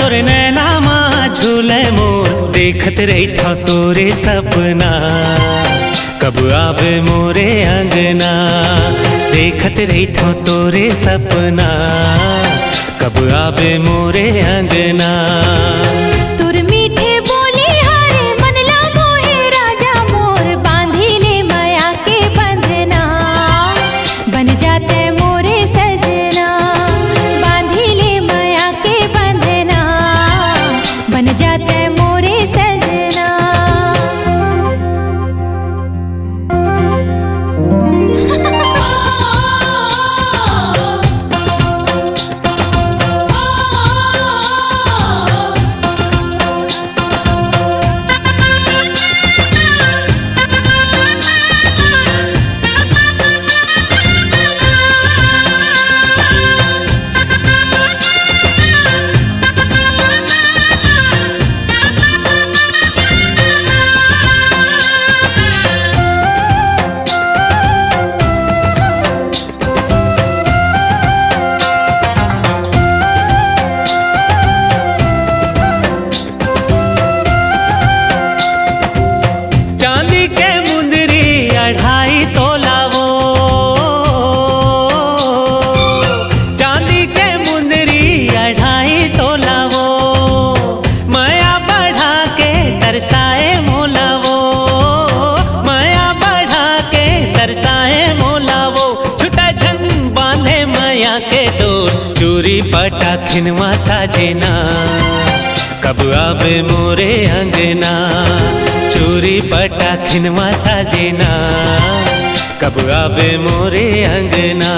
तोरे नैना माँ झूले मोर, देखत रही था तोरे सपना, कब आवे मोरे अंगना। देखत रही था तोरे सपना, कब आवे मोरे अंगना। तुर मीठे बोले हारे मनला मोहे राजा मोर, बांधी ले माया के बंधना, बन जाते मोरे सजना। बांधी ले माया के बंधना, बन जाते मोरे सजना। चूरी पटा खिनवा साजना, कब आवे मोरे अंगना। चूरी पटा खिनवा साजना, कब आवे मोरे अंगना।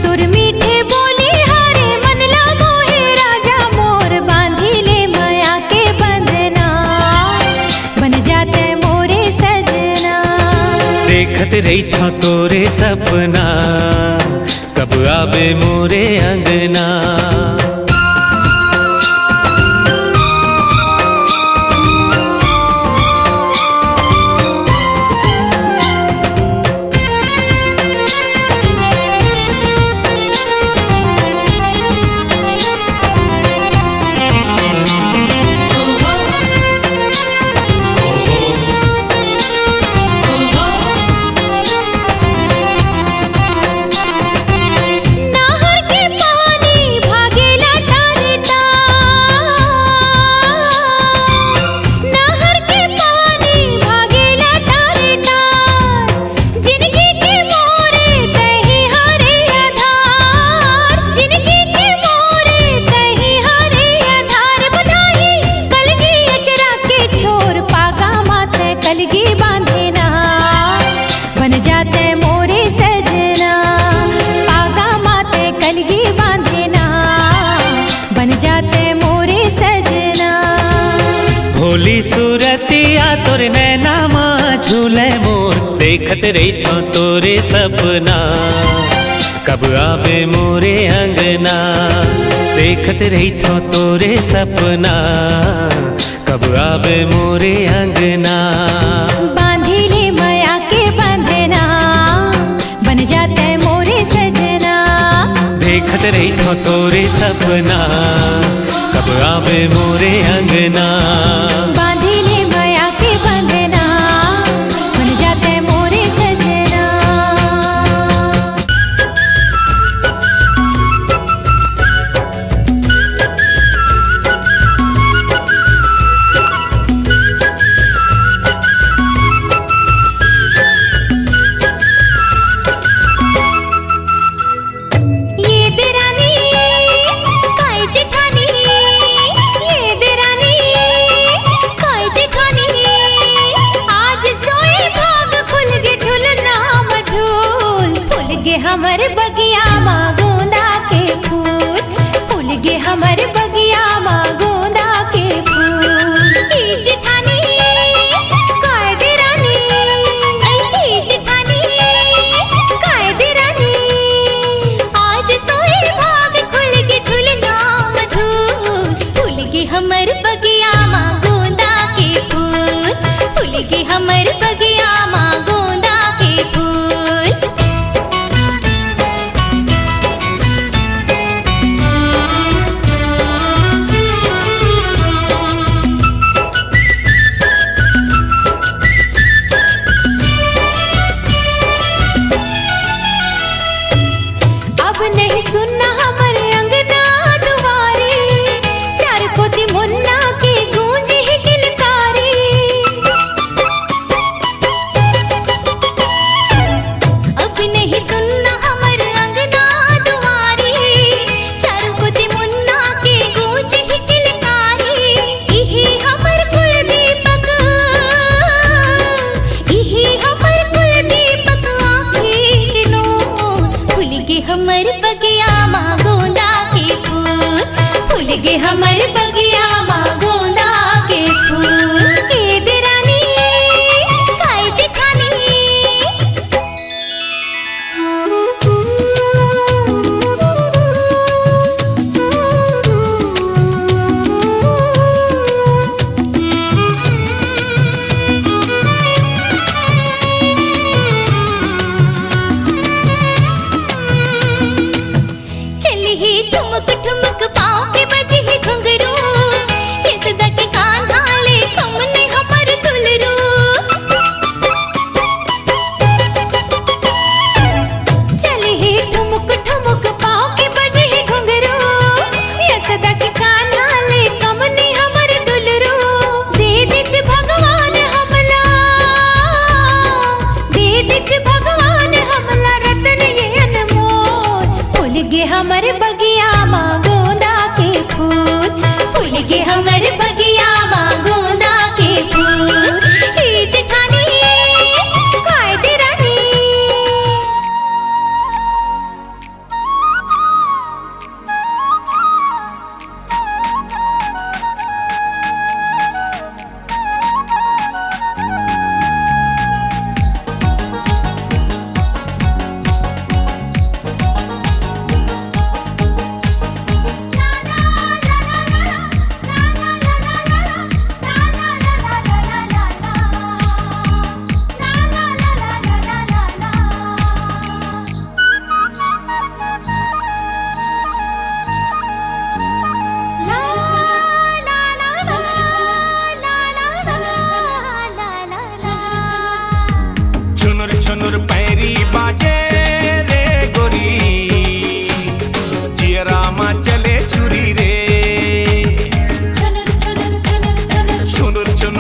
तुर मीठे बोले हारे मनला मोहे राजा मोर, बांधी ले माया के बंधना, बन जाते मोरे सजना। देखत रही था तोरे सपना, कब आवे मोरे अंगना। कलगी बांधना, बन जाते मोरे सजना। पागा माते कलगी बांधना, बन जाते मोरे सजना। भोली सूरतिया तोरे नैना माँ झूले मोर, देखत रही था तोरे सपना, कब आवे मोरे अंगना। देखत रही था तोरे सपना, कब आवे मोरे अंगना। बांधी ले माया के बंधना, बन जाते मोरे सजना। देखत रही था तोरे सपना, कब आवे मोरे अंगना। बांधी ले माया के बंधना, बन जाते मोरे सजना।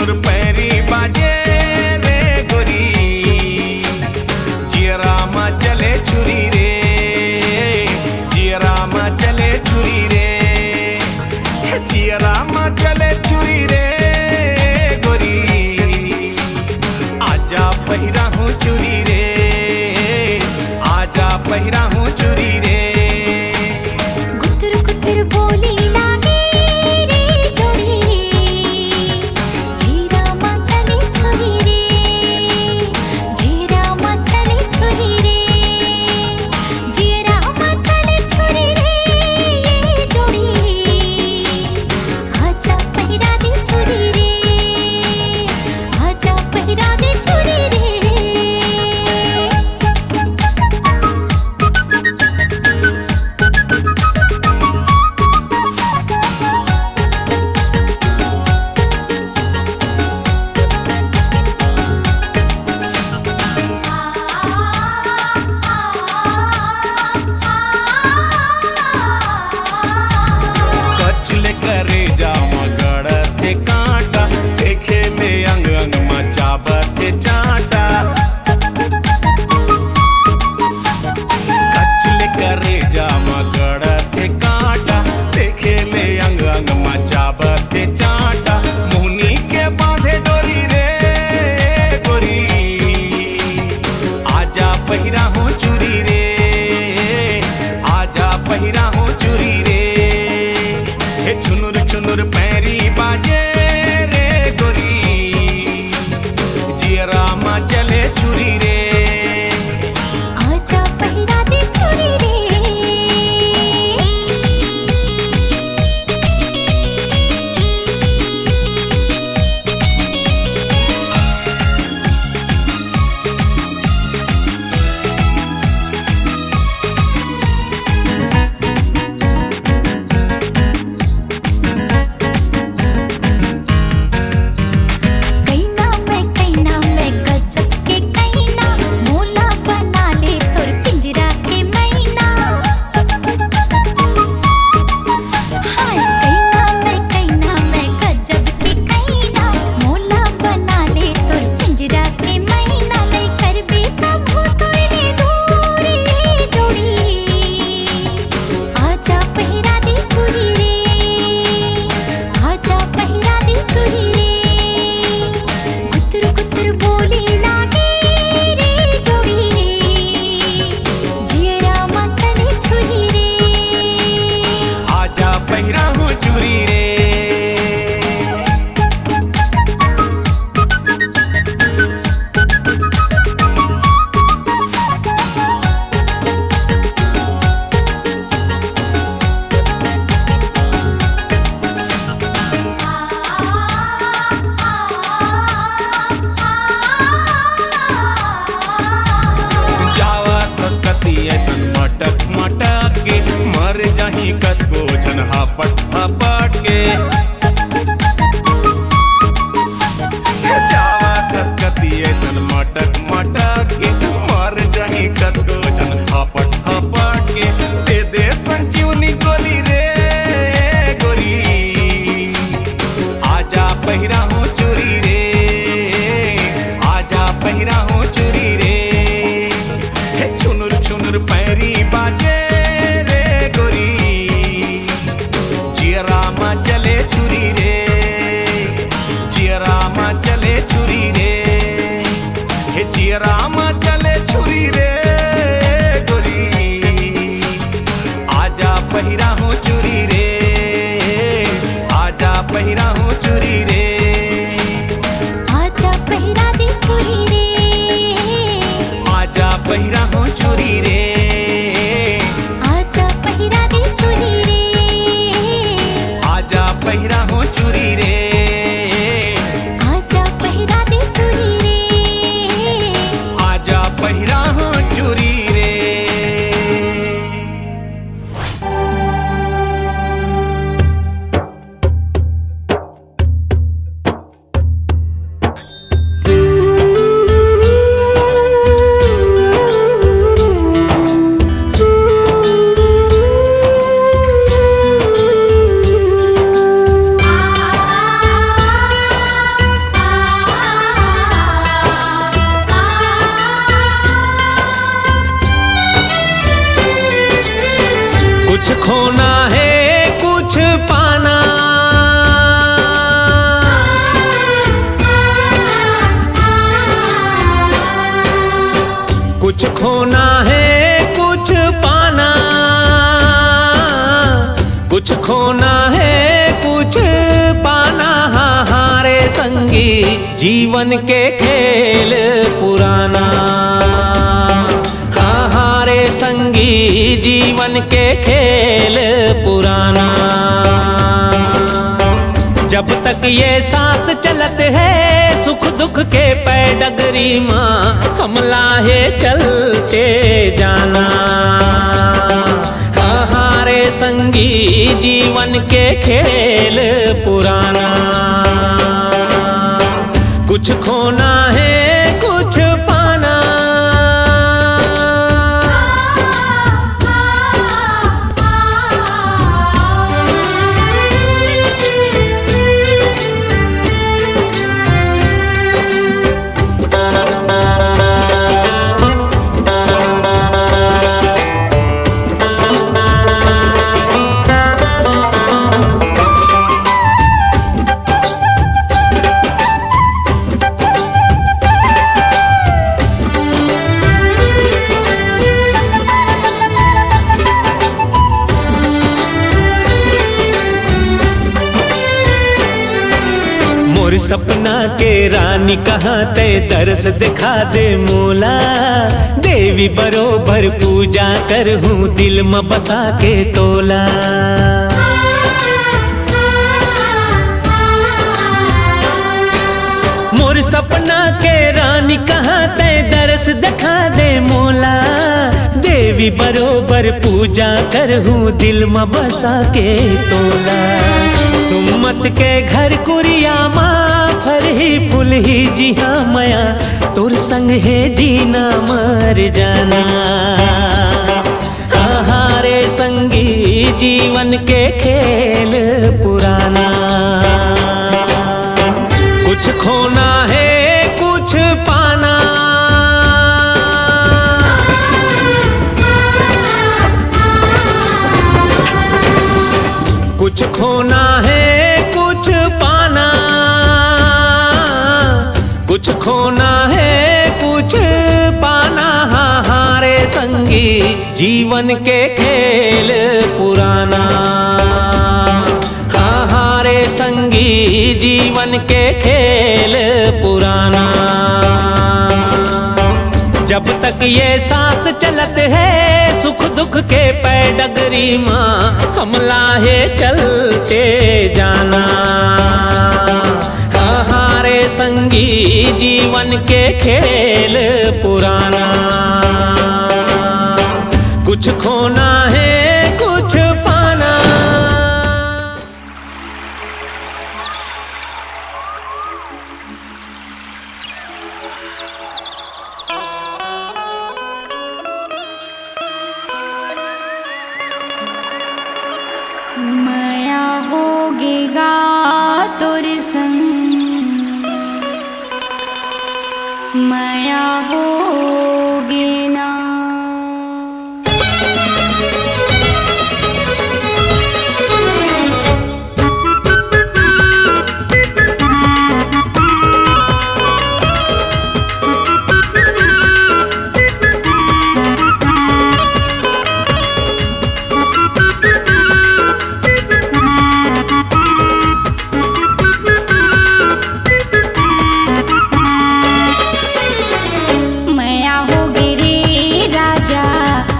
छुनुर पैरी बाजे रे गोरी जियरा मा चले छुरी रे जियरा मा चले छुरी रे जियरा मा चले छुरी रे गोरी आजा पहिरा हूँ चुरी रे आजा पहिरा हूँ चुरी रे गुतर गुतर बोली लागे रे जोड़ी जीरा मा चले छुरी रे जीरा मा चले छुरी रे जीरा मा चले छुरी रे जोड़ी आजा पहिरा दे छुरी रे आजा पहिरा दे छुरी रे कचले करे जामा गड़ते कांटा देखे ले अंग अंग मचाबते चाटा कचले करे जामा गड़ते कांटा देखे ले अंग अंग मचाबते चाटा मुनी के बांधे डोरी रे गोरी आजा पहिरा हूँ चुरी रे आजा पहिरा हूँ चुरी रे हे छुनुर छुनुर पैरी बाजे रे गोरी जियरा मा चले छुरी रे आजा पहिरा दे छुरी रे कैना में गजब के कैना मोला बना ले तोर पिंजरा के मैना हाय कैना में गजब के कैना मोला बना ले तोर पिंजरा के मैना नहीं करबे कबू तोरे दूरी जोड़ी आजा पहिरा दे छुरी रे आजा पहिरा दे छुरी रे गुतर गुतर बोली लागे रे जोड़ी जियरा मा चले छुरी रे आजा पहिरा हूँ चुरी रे जावा तस्कती ऐसन मटक मटक के मर जाही कतको झन हापट हापट के जावा तस्कती ऐसन मटक मटक के मर जाही कतको झन हापट हापट के दे दे संजीवनी गोली रे गोरी आजा पहिरा हूँ चुरी रे आजा पहिरा हूँ चुरी रे हे छुनुर छुनुर पैरी बाजे रे गोरी जियरा मा चले छुरी रे जियरा मा चले छुरी रे हे जियरा मा चले छुरी रे गोरी आजा पहिरा हूँ चुरी रे आजा पहिरा हूँ चुरी रे आजा पहिरा दे छुरी रे आजा पहिरा हूँ चुरी रे आजा पहिरा दे छुरी रे आजा पहिरा हूँ चुरी रे आजा पहिरा दे छुरी रे आजा पहिरा हूँ चुरी रे खोना है कुछ पाना, कुछ खोना है कुछ पाना, कुछ खोना है कुछ पाना। हारे संगी जीवन के खेल पुराना, हारे संगी जीवन के खेल पुराना। जब तक ये सांस चलत है सुख दुख के पैडगरी माँ, हम लाहे चलते जाना। हारे संगी जीवन के खेल पुराना। कुछ खोना है कुछ पाना, मोर सपना के रानी कहाँ ते दरस दिखा दे मोला। देवी बरोबर पूजा कर हूँ दिल में बसा के तोला। मोर सपना के रानी कहाँ ते दरस दिखा दे मोला। देवी बरोबर पूजा कर हूँ दिल में बसा के तोला। सुमत के घर कुरिया माँ फर ही फूल ही जी हाँ मया, तोर संग है जीना मर जाना। हारे संगी जीवन के खेल पुराना। कुछ खोना है कुछ पाना, कुछ खोना है कुछ पाना, कुछ खोना है कुछ पाना। हारे संगी जीवन के खेल पुराना। हारे संगी जीवन के खेल पुराना। जब तक ये सांस चलत है सुख दुख के पैडगरी माँ, हम लाहे चलते जाना। हारे संगी जीवन के खेल पुराना। कुछ खोना है कुछ पाना। माया होगेगा तोर संग, माया होगे ना।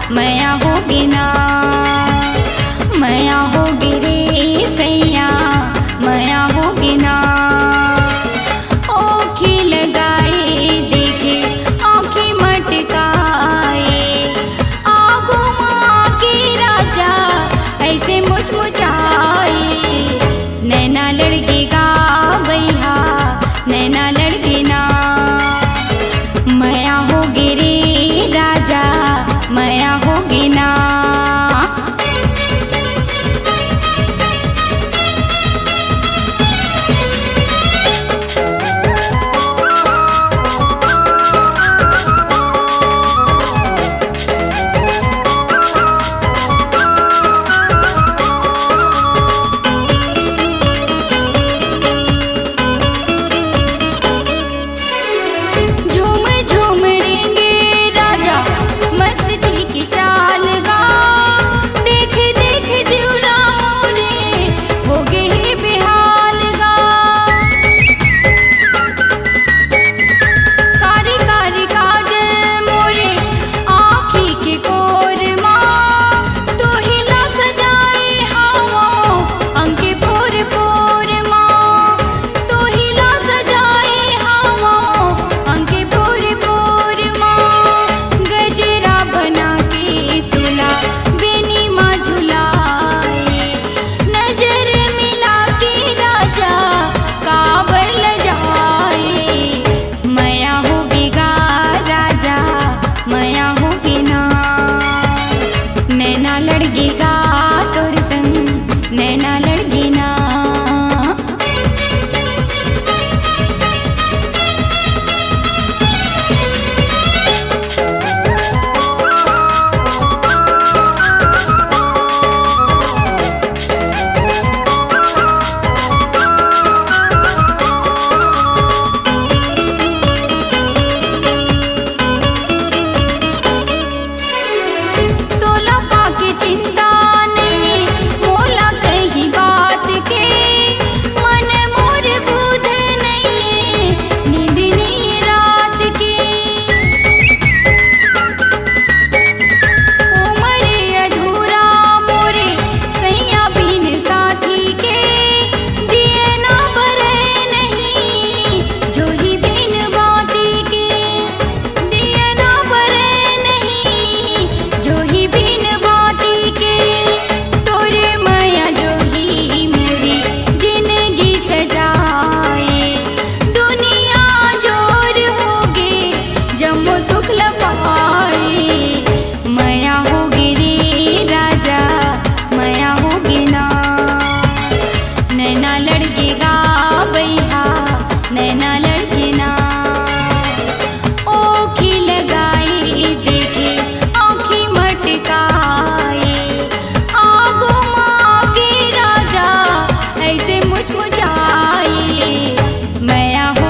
माया होगी ना, माया होगी रे सैया, माया होगी ना। आँखें लगाए देखे आँखें मटकाए, आगो माँ के राजा ऐसे मुचमुचाए। नैना लड़केगा भैया नैना लड़के ना, माया होगी रे राजा माया होगी ना।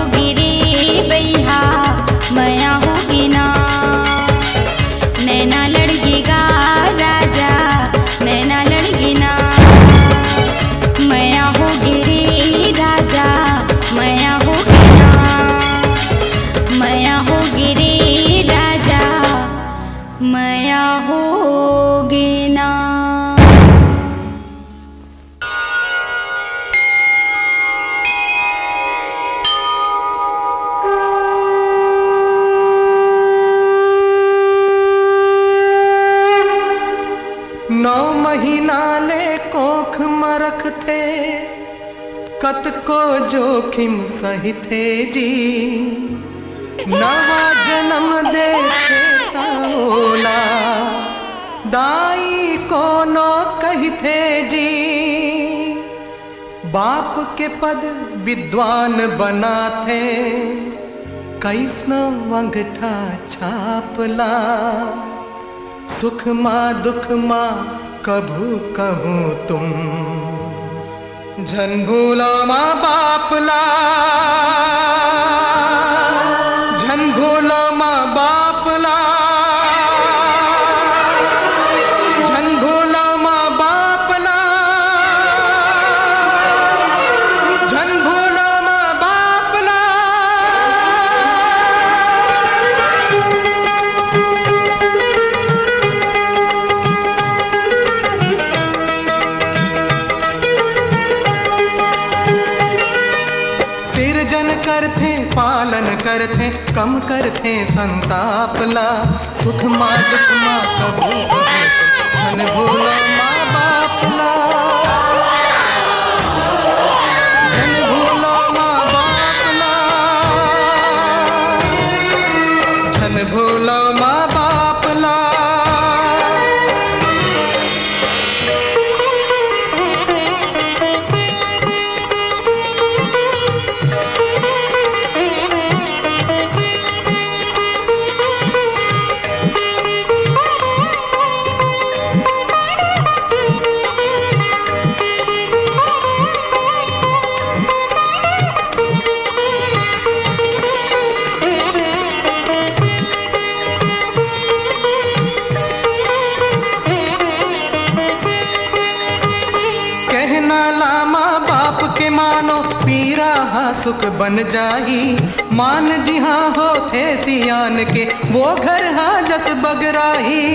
होगी रे बैहा मया होगी ना, नैना लड़गीगा राजा नैना लड़गी ना, मया होगी रे राजा मया होगी ना, मया होगी रे राजा मया होगी ना। नौ महीना ले कोख मरख थे, कत को जोखिम सही थे जी, नवा जन्म देते ताओला दाई को नो कही थे जी, बाप के पद विद्वान बना थे, कैसनो अंगठा छापला, सुख माँ दुख माँ कभू कहूँ तुम, झन भूलो माँ बापला, झन भूलो माँ बापला, झन भूलो माँ बापला, झन भूलो माँ बापला। करते पालन करते कम करते संतापला, सुख माँ दुख माँ कबू धन भूलो माँ बापला, धन भूलो माँ बापला, धन भूलो माँ बापला। सुख बन जाही मान जी हाँ होते सियान के, वो घर हाँ जस बगराही,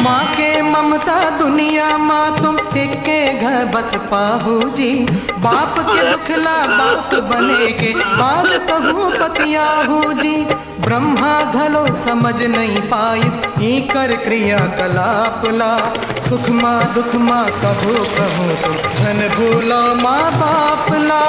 माँ के ममता दुनिया माँ तुम के घर बस पाहू जी, बाप के दुखला बाप बने के बाद कहूँ पतियाहू जी, ब्रह्मा घलो समझ नहीं पाइस ही कर क्रिया कलापला, सुख माँ दुख माँ कभू कहूँ तुम, झन भूलो माँ बापला।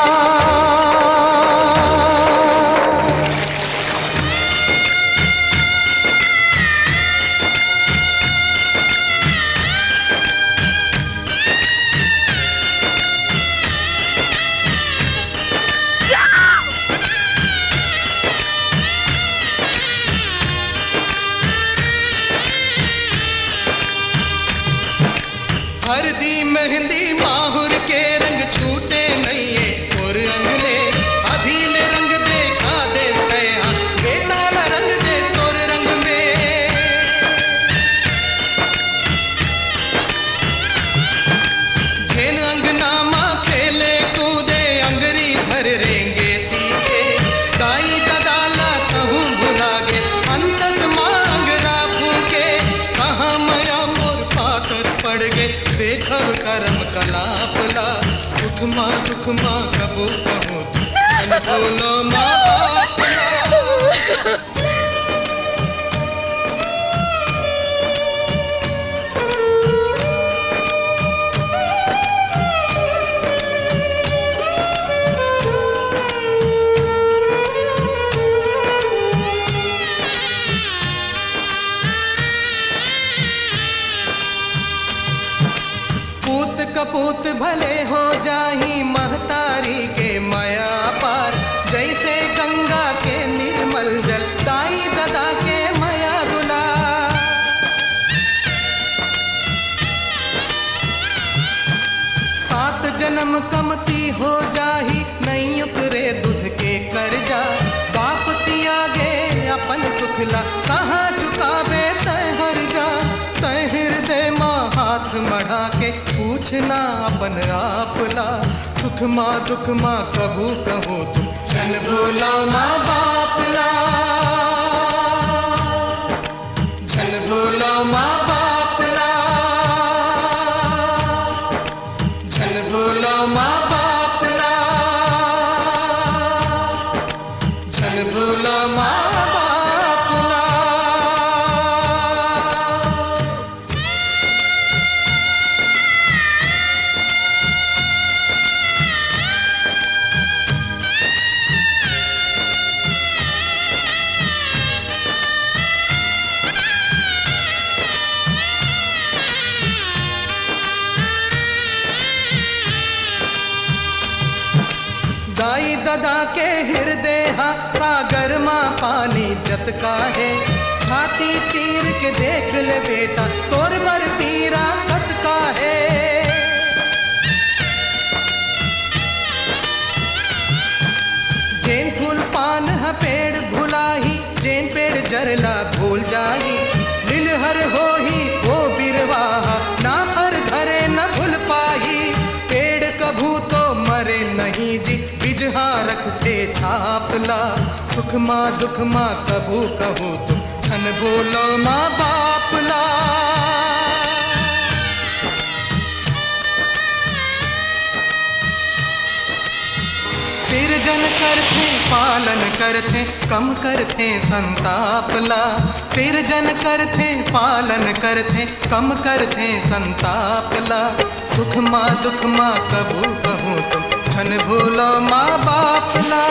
हरदी मेहंदी माहुर के रंग छूटे नहीं है, और अंगले अभीले रंग देखा देते हाँ, बेताला रंग दे तोर रंग में, घेन अंगना माँ खेले कूदे अंगरी भर रेंगे सीखे, दाई दादाला कहूँ भुला गे अंतस मांग राफू के, कहाँ मया मोर पाकर पड़ गे देखब करम कलापला, सुख माँ दुख माँ कबू कहूँ तुम, बोलो माँ बापला। कपूत भले हो जाही महतारी के माया पार, जय पावन आपला। सुख माँ दुख माँ कबू कहो तुम, छन भोला माँ बापला। छन भोला माँ बापला, छन भोला माँ बापला, छन भोला माँ बापला। दाई ददा के हृदय हा सागर माँ पानी जतका है। छाती चीर के देख ले बेटा तोर बर पीरा कतका है। जैन फूल पान हा पेड़ भुलाही, जैन पेड़ जरला भूल जाही। नीलहर हो ही वो बिरवाहा, ना फर धरे न भूल पाही। पेड़ कभू तो मरे नहीं जी, बिजहा रखते छापला। सुख माँ दुख माँ कभू कहो तुम, छन बोलो माँ बापला। सिरजन करते पालन करते, कम करते संतापला। सिरजन करते पालन करते, कम करते संतापला। सुख माँ दुख माँ कबू कहो तुम, छन भूलो माँ बापला।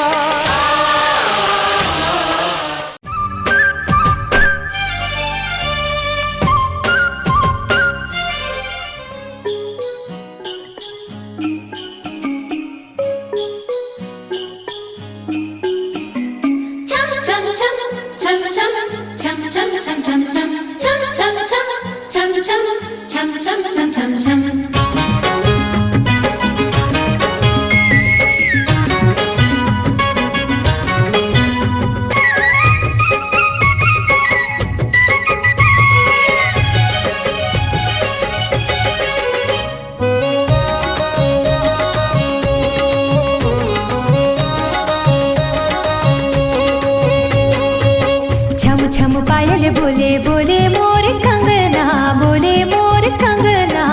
बोले बोले मोर कंगना, बोले मोर कंगना।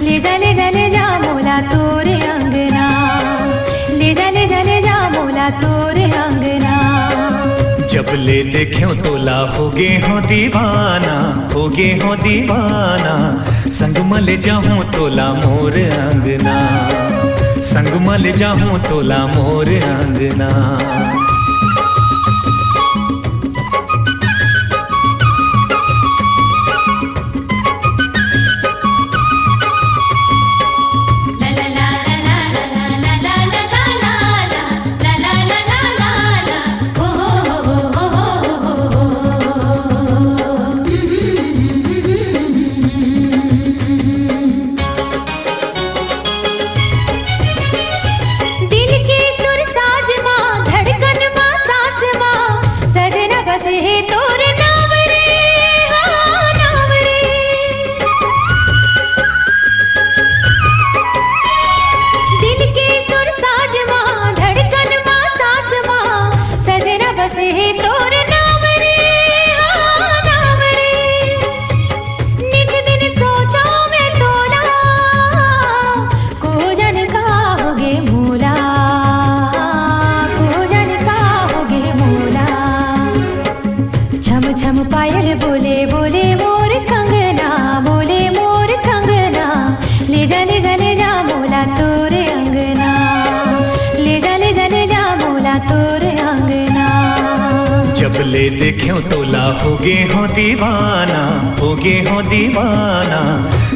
ले जा ले जा ले जा मोला तोरे अंगना, ले जा ले जा ले जा मोला तोरे अंगना। जब ले देख्यो तोला होगे हो दीवाना, होगे हो दीवाना। संग मल जाऊं तोला मोर अंगना, संग मल जाऊं तोला मोर अंगना। जब ले देख्यो तोला होगे हो दीवाना, होगे हो दीवाना।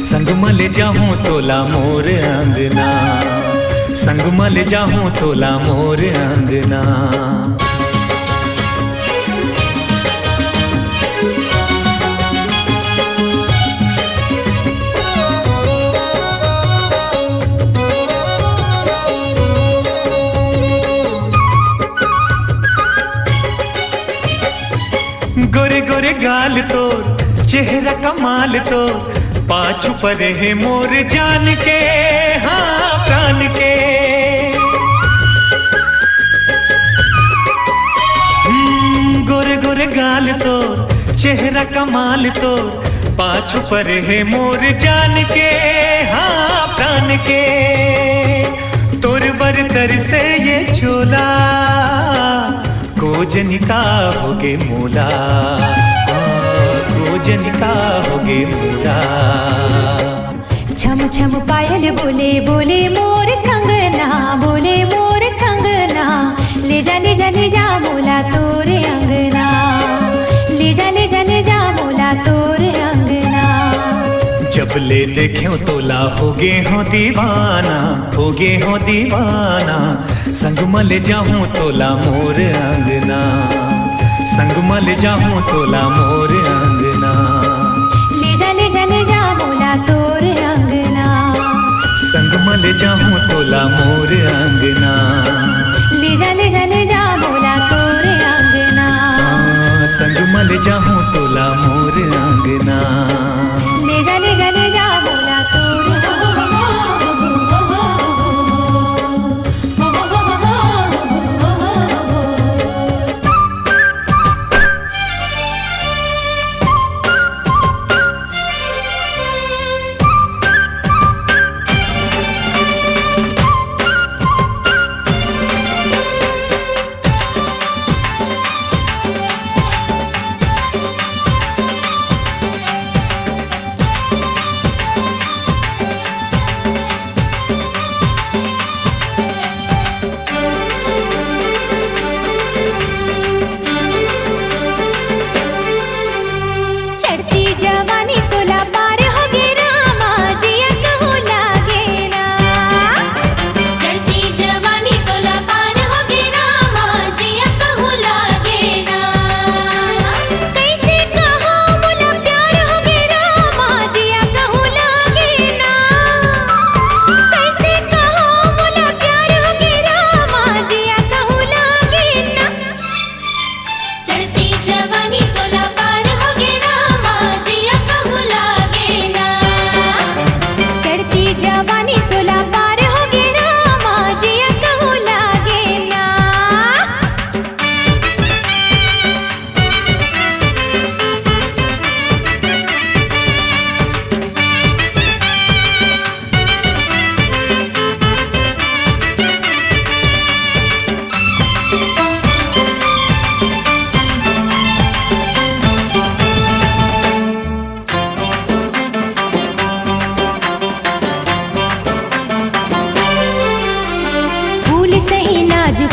संग मल जाऊं तोला मोर अंगना, संग मल जाऊं तोला मोर अंगना। गोरे गोरे गाल तोर, चेहरा कमाल तोर, पाछू पर है मोर जान के। हाँ जान के। गोरे गोरे गाल तो चेहरा कमाल तो पाछू पर है मोर जान के। हाँ प्राण के तोर बरतर से ये छोला कोजनिका होगे मोला। कोजनिका होगे मोला। छम छम पायल बोले बोले मोर कंगना, बोले मोर कंगना, ले जा ले जा ले जा मोला तोरे अंगना, ले जा ले जा ले जा मोला तोरे अंगना। जब ले देख्यो तोला होगे हो दीवाना, होगे हो दीवाना, संग मल जाऊं तोला मोर अंगना, संग मल जाऊं तोला मोर अंगना। ले जा ले जा ले जा मोला तोरे अंगना, संग मल जाऊं तोला मोर अंगना। ले जा ले जा ले जा मोला तोरे अंगना, संग मल जाऊं तोला मोर अंगना। ले जा ले जा ले जा मोला तोरे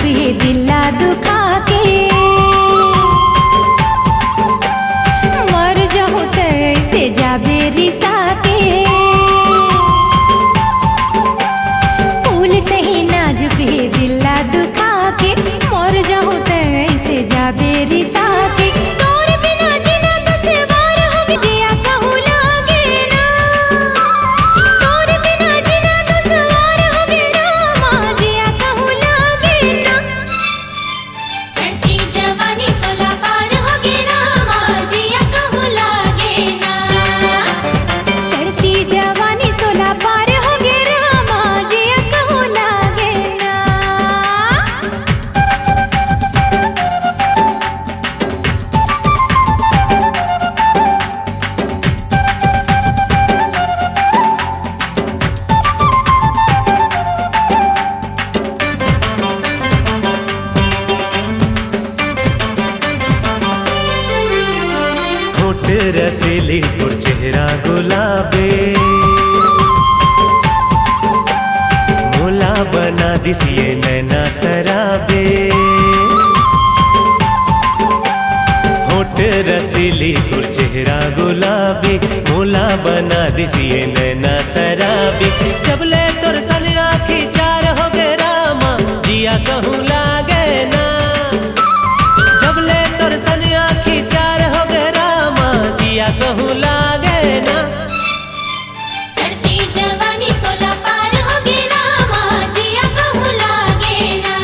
ये दिला दुखा के मर जाऊं तैसे जाबे रिसा के। फूल सही नाजुक ये दिला दुखा के मर जाऊं तैसे जाबे रिसा के। तोर बिना जीना दुश्वार हो जिया कहूँ लागे ना, तोर बिना जीना दुश्वार हो रामा जिया कहूँ लागे ना। चढ़ती जवानी 16 पार हो गे रामा जिया कहूँ लागे ना। चढ़ती जवानी 16 पार हो गे रामा जिया कहूँ लागे ना। होठ रसीली और चेहरा गुलाबे मोला बना दिसिए नैना सराबे। होठ रसीली और चेहरा गुलाबी मोला बना दिसिए नैना सराबी। जब ले तोर सन आँखी चार हो गे रामा जिया कहूँ लागे ना। जब ले तोर सन आँखी चार हो गे रामा जिया कहूँ लागे ना। चढ़ती जवानी 16 पार हो गे रामा जिया कहूँ लागे ना।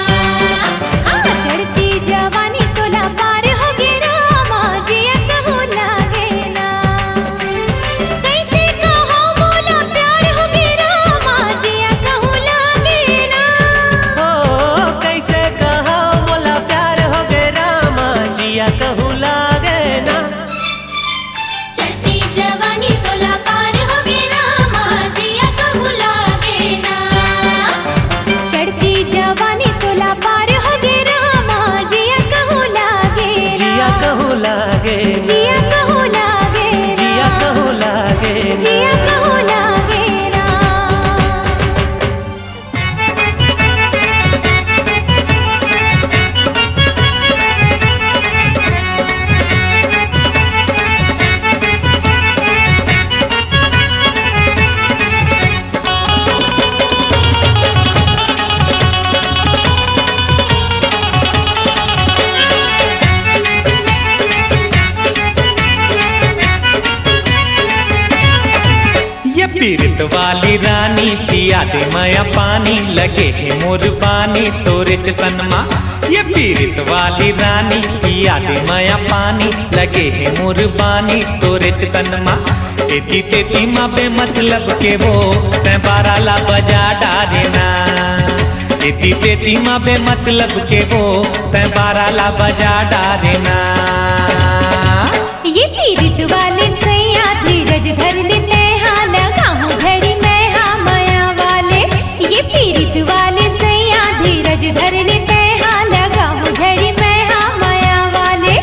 हाँ चढ़ती जवानी 16 पार हो गे रामा जिया कहूँ लागे ना। कैसे कहो मोला प्यार हो गे रामा पीरत वाली रानी पिया दे माया पानी लगे है मोर पानी तोरे चतन माँ। ये पीरत वाली रानी पिया दे माया पानी लगे है मोर पानी तोरे चतन माँ। तेती तेती माँ बे मतलब के वो तै बारा ला बजा डारे ना। तेती तेती माँ बे मतलब के वो तै बारा ला बजा डारे ना। ये पीरत वाले सैया धीरज धर लेते हाँ लगाऊं झड़ी मैं हाँ माया वाले। ये पीरत वाले सैया धीरज धर लेते हाँ लगाऊं झड़ी मैं हाँ माया वाले।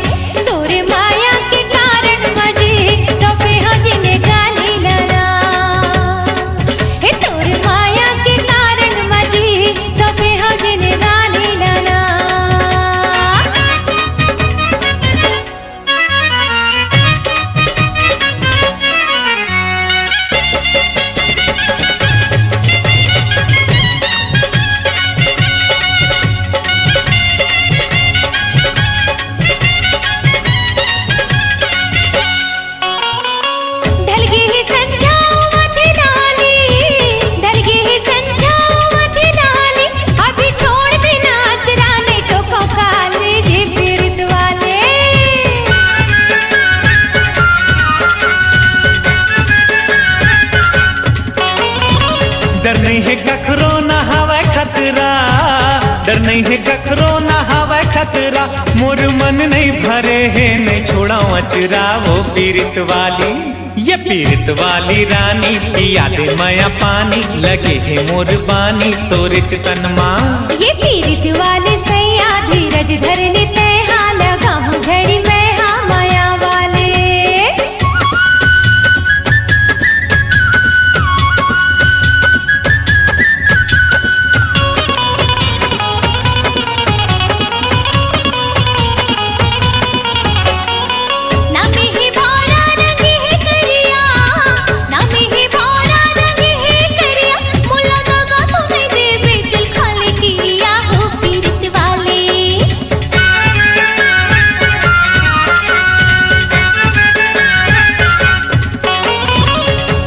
तोरे माया के कारण मजे सफे हजने गाली लड़ा। हे तोरे माया के कारण मजे सफे हजने गाली लड़ा। डर नहीं है कखरो ना हवा खतरा, डर नहीं है कखरो ना हवा खतरा। मोर मन नहीं भरे है नहीं छोड़ा अचरा वो पीरत वाली। ये पीरत वाली रानी पिया दे माया पानी लगे है मोर बानी तोरे चतन माँ। ये पीरत वाले सैया धीरज धर लेते हाँ लगाऊं झड़ी मैं हाँ माया वाले।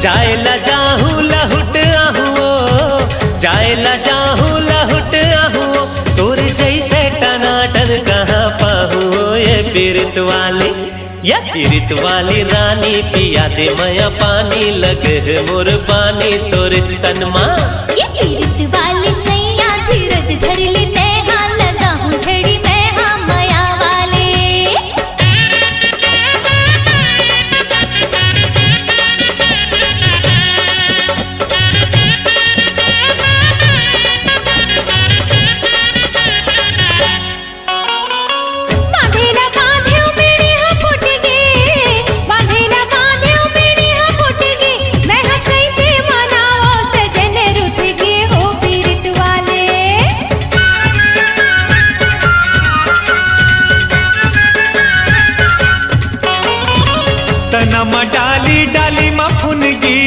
जाएला जाहू लहुट आहू, जाएला जाहू लहुट आहू। तोर जैसे टनाटन कहाँ पाहू ये पीरत वाली। ये पीरत वाली रानी पिया दे माया पानी लगे है मोर पानी तोर चतन माँ। ये पीरत वाले सैया धीरज धर लेते हाँ लगाऊं झड़ी मैं हाँ माया वाले। तनमा डाली डाली मफुनगी,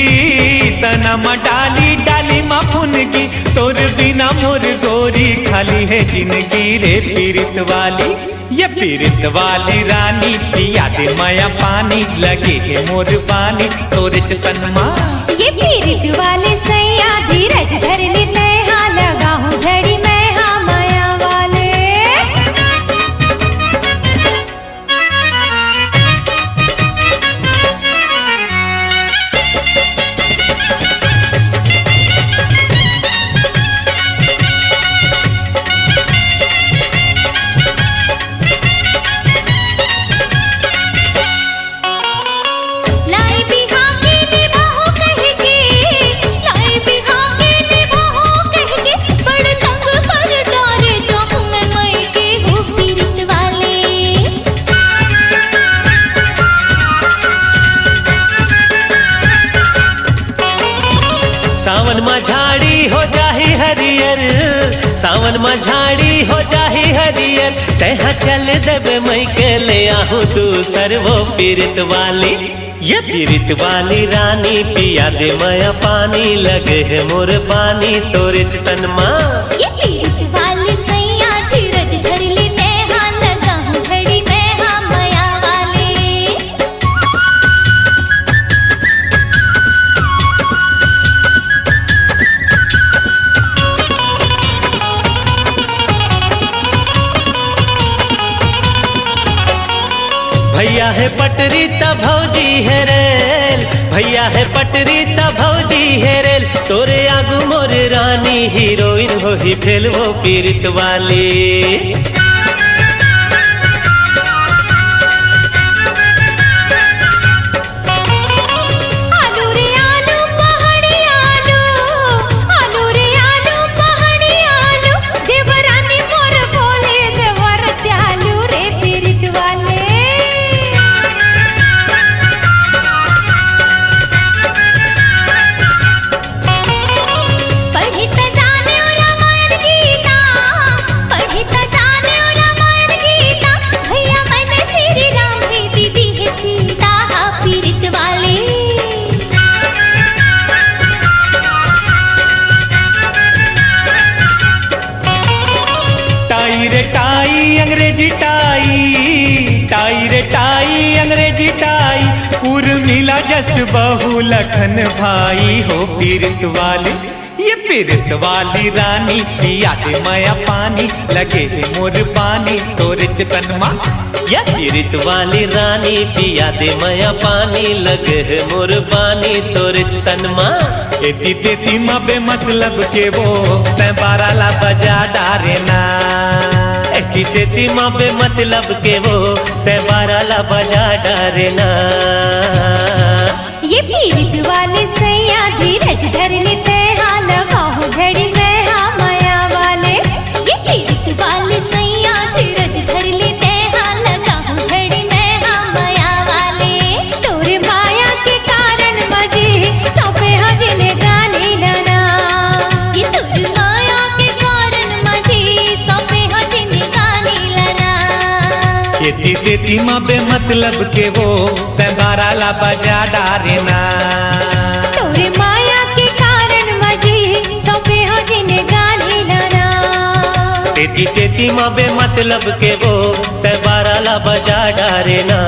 तनमा डाली डाली मफुनगी। तोर बिना मोर गोरी खाली है जिंदगी रे पीरत वाली। ये पीरत वाली रानी पिया दे माया पानी लगे है मोर पानी तोर चतन माँ। ये पीरत वाले सैया धीरज धर लेते हाँ लगाऊं झड़ी मैं हाँ माया वाले। लाई बिहा के निभाओ कह के, लाई बिहा के निभाओ कह के। बड़ तंग कर डारे जाऊं मैं मई के हो पीरत वाले। सावन में झाड़ी हो जाही हरियर, सावन में झाड़ी हो जाही हरियर। तैहा चल देवे मई के ले आहू दूसर वो पीरत वाली। ये पीरत वाली रानी पिया दे माया पानी लगे है मोर पानी तोरे चतन माँ। ये पीरत वाले सैया धीरज धर लेते हाँ लगाऊं झड़ी मैं हाँ माया वाले। भैया है पटरी ता भौजी है रेल, भैया है पटरी ता भौजी है रेल, तोरे आगू मोर रानी हीरोइन हो ही फेल वो पीरित वाली। टाई रे टाई अंग्रेजी टाई, टाई रे टाई अंग्रेजी टाई, उर्मिला जस बहू लखन भाई हो पीरित वाली। ये पीरित वाली रानी पिया दे माया पानी, लगे है मोर पानी तोरे चितन माँ। ये पीरित वाली रानी पिया दे माया पानी, लगे है मोर पानी तोरे चितन माँ। एती तेती माँ बे मतलब के वो तै बारा ला बजा डारे ना, एती तेती माँ बे मतलब के वो तै बारा ला बजा डारे ना। ये पीरित वाले सैया धीरज धर लेते हाल काहू घड़ी में हाँ माया वाले। ये पीरित वाले सैया धीरज धर लेते हाल काहू घड़ी में हाँ माया वाले। तोरे माया के कारण मजे सौंपे हजने गाने लाना, ये तोरे माया के कारण मजे सौंपे हजने गाने लाना। एती तेती माँ बे मतलब के वो तै बारा ला बजा डारे ना, तोरे माया के कारण मजे सौंपे हजने गाने लाना। तेती तेती माँ बे मतलब के वो तै बारा ला बजा डारे ना।